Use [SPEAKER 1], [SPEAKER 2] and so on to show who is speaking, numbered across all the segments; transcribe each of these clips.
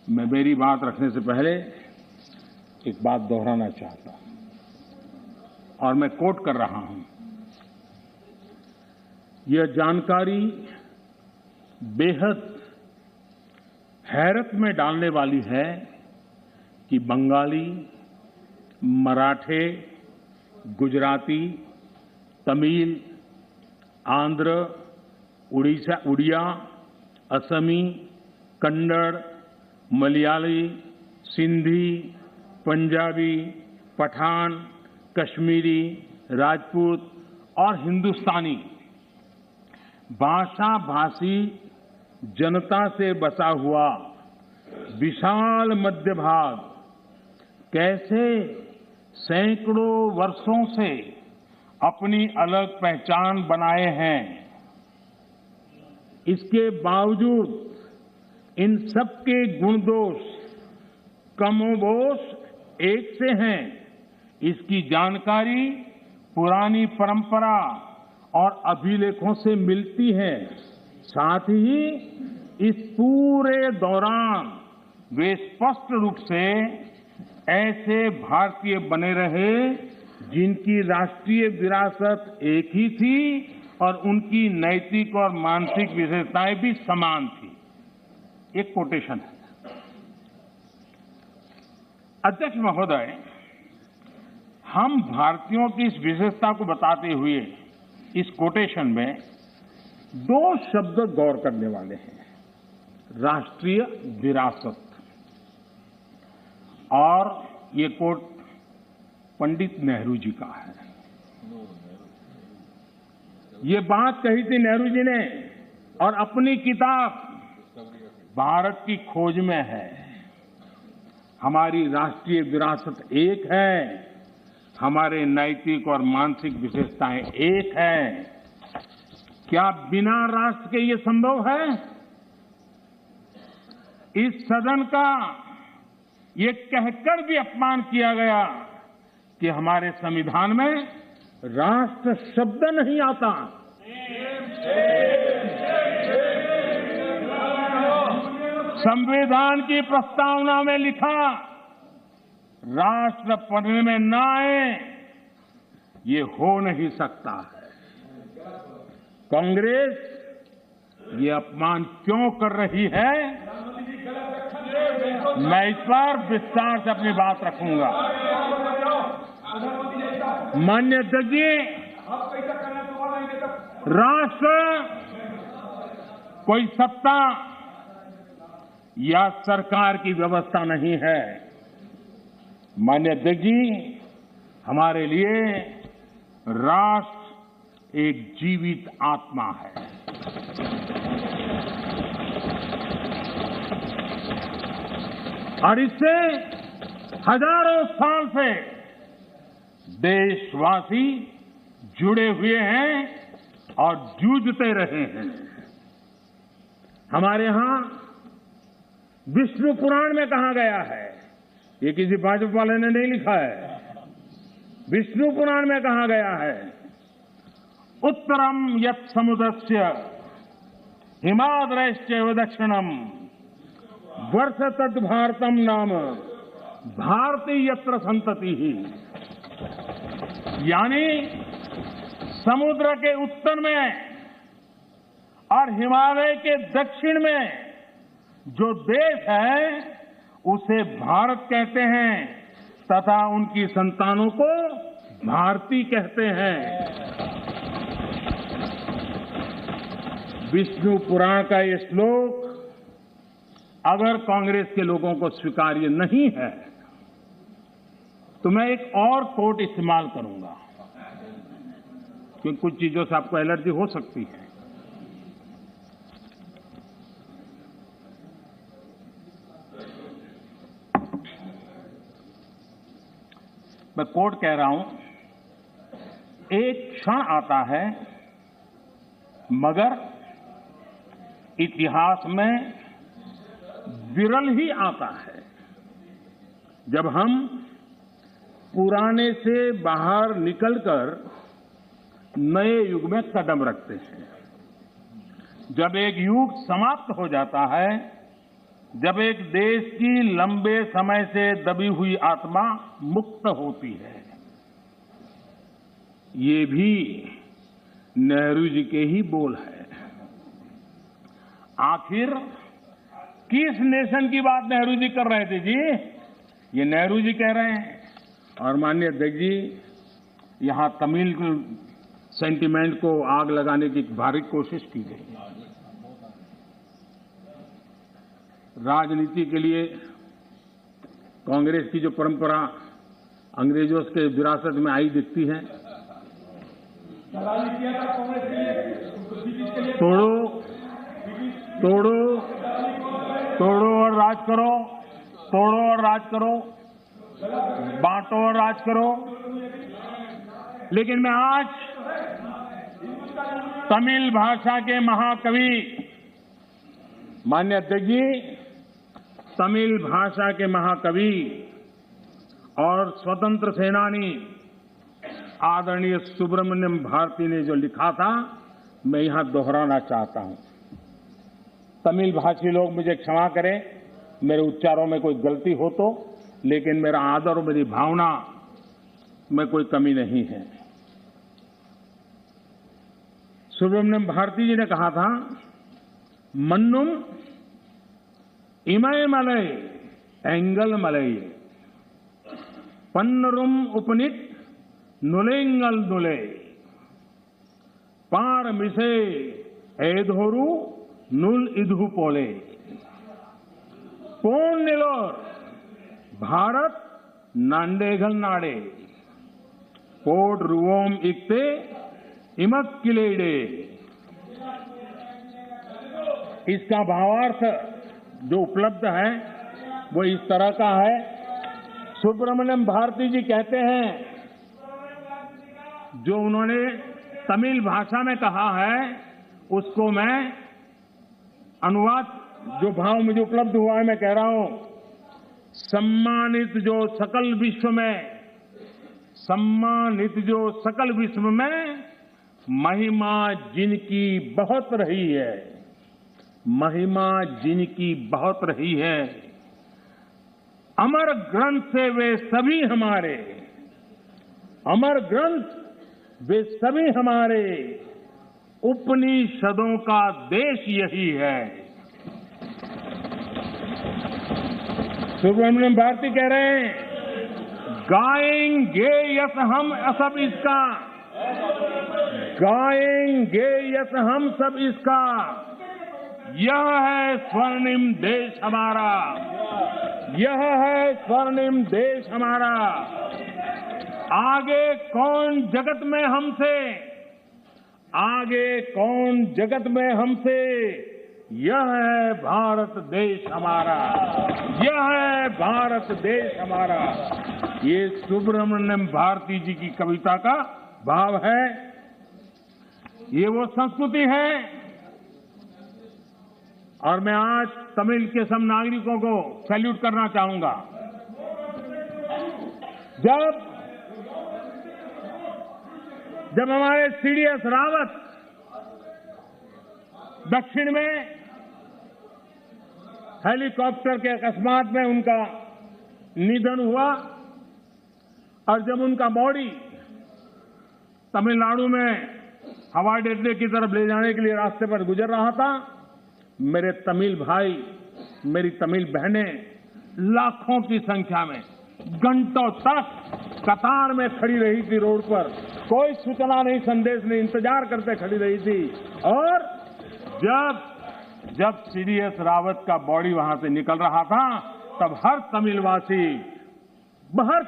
[SPEAKER 1] मैं मेरी बात रखने से पहले एक बात दोहराना चाहता हूं और मैं कोट कर रहा हूं। यह जानकारी बेहद हैरत में डालने वाली है कि बंगाली, मराठे, गुजराती, तमिल, आंध्र, उड़िया, असमी, कन्नड़, मलयाली, सिंधी, पंजाबी, पठान, कश्मीरी, राजपूत और हिंदुस्तानी भाषा भाषी जनता से बसा हुआ विशाल मध्य भाग कैसे सैकड़ों वर्षों से अपनी अलग पहचान बनाए हैं। इसके बावजूद इन सबके गुण दोष कमोबेश एक से हैं। इसकी जानकारी पुरानी परंपरा और अभिलेखों से मिलती है। साथ ही इस पूरे दौरान वे स्पष्ट रूप से ऐसे भारतीय बने रहे जिनकी राष्ट्रीय विरासत एक ही थी और उनकी नैतिक और मानसिक विशेषताएं भी समान थी। एक कोटेशन है। अध्यक्ष महोदय, हम भारतीयों की इस विशेषता को बताते हुए इस कोटेशन में दो शब्द गौर करने वाले हैं, राष्ट्रीय विरासत। और ये कोट पंडित नेहरू जी का है। ये बात कही थी नेहरू जी ने और अपनी किताब भारत की खोज में है। हमारी राष्ट्रीय विरासत एक है, हमारे नैतिक और मानसिक विशेषताएं एक है। क्या बिना राष्ट्र के ये संभव है? इस सदन का ये कहकर भी अपमान किया गया कि हमारे संविधान में राष्ट्र शब्द नहीं आता। संविधान की प्रस्तावना में लिखा राष्ट्र पढ़ने में न आए, ये हो नहीं सकता है। कांग्रेस ये अपमान क्यों कर रही है? मैं इस पर विस्तार से अपनी बात रखूंगा। माननीय अध्यक्ष जी, राष्ट्र कोई सत्ता या सरकार की व्यवस्था नहीं है। माननीय अध्यक्ष जी, हमारे लिए राष्ट्र एक जीवित आत्मा है। और इससे हजारों साल से देशवासी जुड़े हुए हैं और जूझते रहे हैं। हमारे यहां विष्णु पुराण में कहा गया है, ये किसी भाजपा वाले ने नहीं लिखा है, विष्णु पुराण में कहा गया है, उत्तरम यत् समुद्रस्य हिमाद्रश्चैव दक्षिणम वर्ष तद भारतम नाम भारती यत्र संतति ही। यानी समुद्र के उत्तर में और हिमालय के दक्षिण में जो देश है उसे भारत कहते हैं तथा उनकी संतानों को भारती कहते हैं। विष्णु पुराण का ये श्लोक अगर कांग्रेस के लोगों को स्वीकार्य नहीं है तो मैं एक और कोट इस्तेमाल करूंगा, क्योंकि कुछ चीजों से आपको एलर्जी हो सकती है। मैं कोट कह रहा हूं, एक क्षण आता है मगर इतिहास में विरल ही आता है जब हम पुराने से बाहर निकलकर नए युग में कदम रखते हैं। जब एक युग समाप्त हो जाता है जब एक देश की लंबे समय से दबी हुई आत्मा मुक्त होती है। ये भी नेहरू जी के ही बोल है। आखिर किस नेशन की बात नेहरू जी कर रहे थे जी? ये नेहरू जी कह रहे हैं। और माननीय अध्यक्ष जी, यहां तमिल सेंटिमेंट को आग लगाने की भारी कोशिश की गई। राजनीति के लिए कांग्रेस की जो परंपरा अंग्रेजों के विरासत में आई दिखती है, तोड़ो तोड़ो तोड़ो और राज करो, तोड़ो और राज करो, बांटो और राज करो। लेकिन मैं आज तमिल भाषा के महाकवि माननीय अध्यक्ष जी, तमिल भाषा के महाकवि और स्वतंत्र सेनानी आदरणीय सुब्रमण्यम भारती ने जो लिखा था, मैं यहां दोहराना चाहता हूं। तमिल भाषी लोग मुझे क्षमा करें, मेरे उच्चारों में कोई गलती हो तो, लेकिन मेरा आदर और मेरी भावना में कोई कमी नहीं है। सुब्रमण्यम भारती जी ने कहा था, मन्नुम इमय मलय एंगल मलय पन्नरुम उपनिट नुलेंगल नुले पार मिसे एधोरु नुल इधु पोले पोन निलोर भारत नांडेगल नाडे पोड रुवोम इक्ते इमक किलेडे। इसका भावार्थ जो उपलब्ध है वो इस तरह का है। सुब्रमण्यम भारती जी कहते हैं, जो उन्होंने तमिल भाषा में कहा है उसको मैं अनुवाद, जो भाव मुझे उपलब्ध हुआ है मैं कह रहा हूं। सम्मानित जो सकल विश्व में, सम्मानित जो सकल विश्व में महिमा जिनकी बहुत रही है, महिमा जिनकी बहुत रही है, अमर ग्रंथ से वे सभी हमारे, अमर ग्रंथ वे सभी हमारे, उपनिषदों का देश यही है। सुब्रमण्यम भारती कह रहे हैं, गाएंगे यस हम सब इसका, गाएंगे यस हम सब इसका, यह है स्वर्णिम देश हमारा, यह है स्वर्णिम देश हमारा। आगे कौन जगत में हमसे, आगे कौन जगत में हमसे, यह है भारत देश हमारा, यह है भारत देश हमारा। ये सुब्रमण्यम भारती जी की कविता का भाव है। ये वो संस्कृति है। और मैं आज तमिल के सब नागरिकों को सैल्यूट करना चाहूंगा। जब हमारे सीडीएस रावत दक्षिण में हेलीकॉप्टर के अकस्मात में उनका निधन हुआ और जब उनका बॉडी तमिलनाडु में हवाई अड्डे की तरफ ले जाने के लिए रास्ते पर गुजर रहा था, मेरे तमिल भाई, मेरी तमिल बहनें लाखों की संख्या में घंटों तक कतार में खड़ी रही थी रोड पर। कोई सूचना नहीं, संदेश नहीं, इंतजार करते खड़ी रही थी। और जब सीडीएस रावत का बॉडी वहां से निकल रहा था, तब हर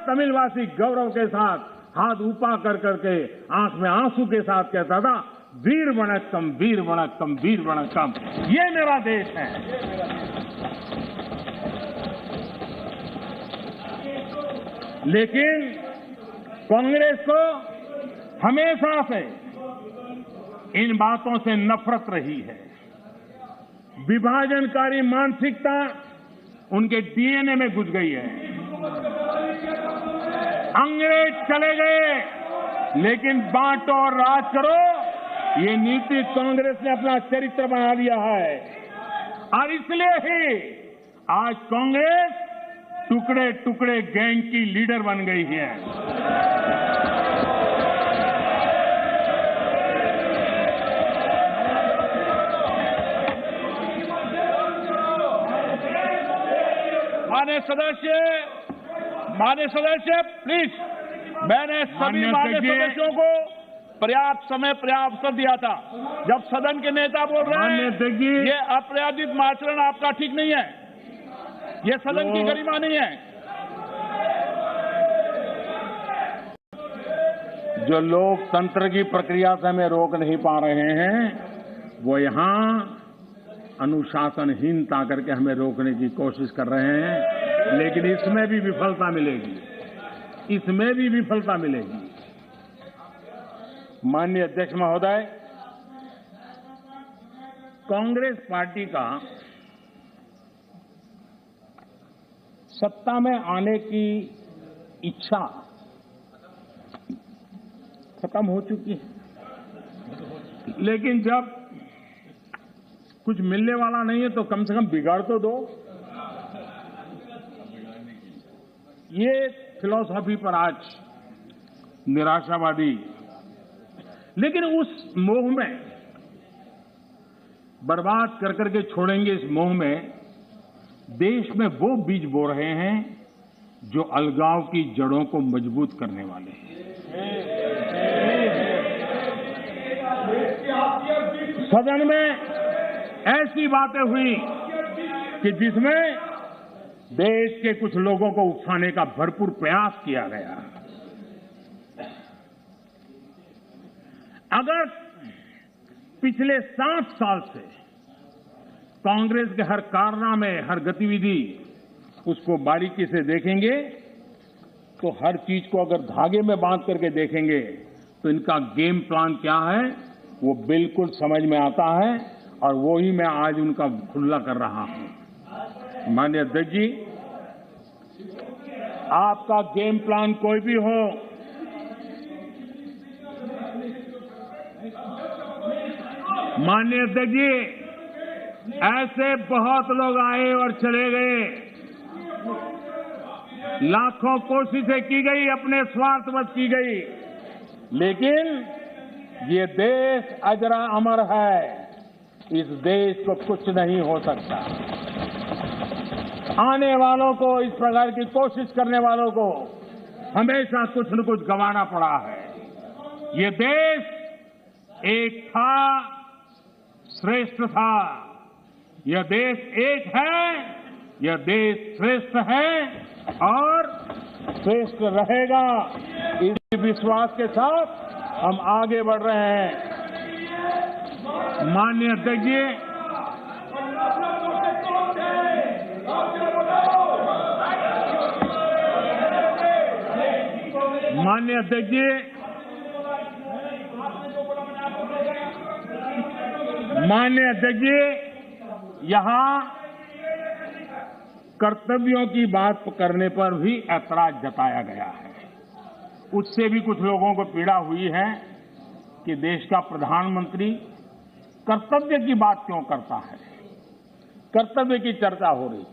[SPEAKER 1] तमिलवासी गौरव के साथ हाथ ऊपर कर करके आंख में आंसू के साथ कहता था, वीर वणक्कम, वीर वणक्कम, वीर वणक्कम, ये मेरा देश है। लेकिन कांग्रेस को हमेशा से इन बातों से नफरत रही है। विभाजनकारी मानसिकता उनके डीएनए में घुस गई है। अंग्रेज चले गए, लेकिन बांटो और राज करो, ये नीति कांग्रेस ने अपना चरित्र बना लिया है। और इसलिए ही आज कांग्रेस टुकड़े टुकड़े गैंग की लीडर बन गई है।
[SPEAKER 2] माननीय सदस्य प्लीज, मैंने सभी माननीय सदस्यों को पर्याप्त समय पर्याप्त अवसर दिया था। जब सदन के नेता बोल रहे हैं ये अप्रयाजित आचरण आपका ठीक नहीं है, ये सदन की गरिमा नहीं है।
[SPEAKER 1] जो लोकतंत्र की प्रक्रिया से हमें रोक नहीं पा रहे हैं वो यहां अनुशासनहीनता करके हमें रोकने की कोशिश कर रहे हैं, लेकिन इसमें भी विफलता मिलेगी, इसमें भी विफलता मिलेगी। माननीय अध्यक्ष महोदय, कांग्रेस पार्टी का सत्ता में आने की इच्छा खत्म हो चुकी है, लेकिन जब कुछ मिलने वाला नहीं है तो कम से कम बिगाड़ तो दो। ये फिलॉसफी पर आज निराशावादी, लेकिन उस मोह में बर्बाद कर करके छोड़ेंगे, इस मोह में देश में वो बीज बो रहे हैं जो अलगाव की जड़ों को मजबूत करने वाले हैं। सदन में ऐसी बातें हुई कि जिसमें देश के कुछ लोगों को उकसाने का भरपूर प्रयास किया गया। अगर पिछले 7 साल से कांग्रेस के हर कारनामे, हर गतिविधि उसको बारीकी से देखेंगे तो हर चीज को अगर धागे में बांध करके देखेंगे तो इनका गेम प्लान क्या है वो बिल्कुल समझ में आता है, और वो ही मैं आज उनका खुला कर रहा हूं। माननीय अध्यक्ष जी, आपका गेम प्लान कोई भी हो, माननीय अध्यक्ष जी, ऐसे बहुत लोग आए और चले गए, लाखों कोशिशें की गई, अपने स्वार्थवश की गई, लेकिन ये देश अजरा अमर है। इस देश को कुछ नहीं हो सकता। आने वालों को, इस प्रकार की कोशिश करने वालों को हमेशा कुछ न कुछ गंवाना पड़ा है। ये देश एक था, श्रेष्ठ था। यह देश एक है, यह देश श्रेष्ठ है और श्रेष्ठ रहेगा। इस विश्वास के साथ हम आगे बढ़ रहे हैं। माननीय अध्यक्ष जी, माननीय अध्यक्ष जी, माननीय अध्यक्ष जी, यहां कर्तव्यों की बात करने पर भी ऐतराज जताया गया है। उससे भी कुछ लोगों को पीड़ा हुई है कि देश का प्रधानमंत्री कर्तव्य की बात क्यों करता है, कर्तव्य की चर्चा हो रही है।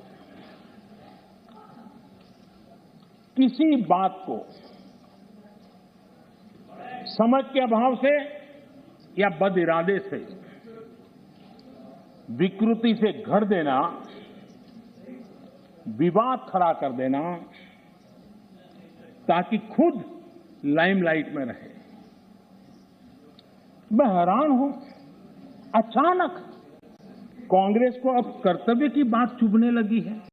[SPEAKER 1] किसी बात को समझ के अभाव से या बद इरादे से विकृति से घर देना, विवाद खड़ा कर देना ताकि खुद लाइमलाइट में रहे। मैं हैरान हूं, अचानक कांग्रेस को अब कर्तव्य की बात चुभने लगी है।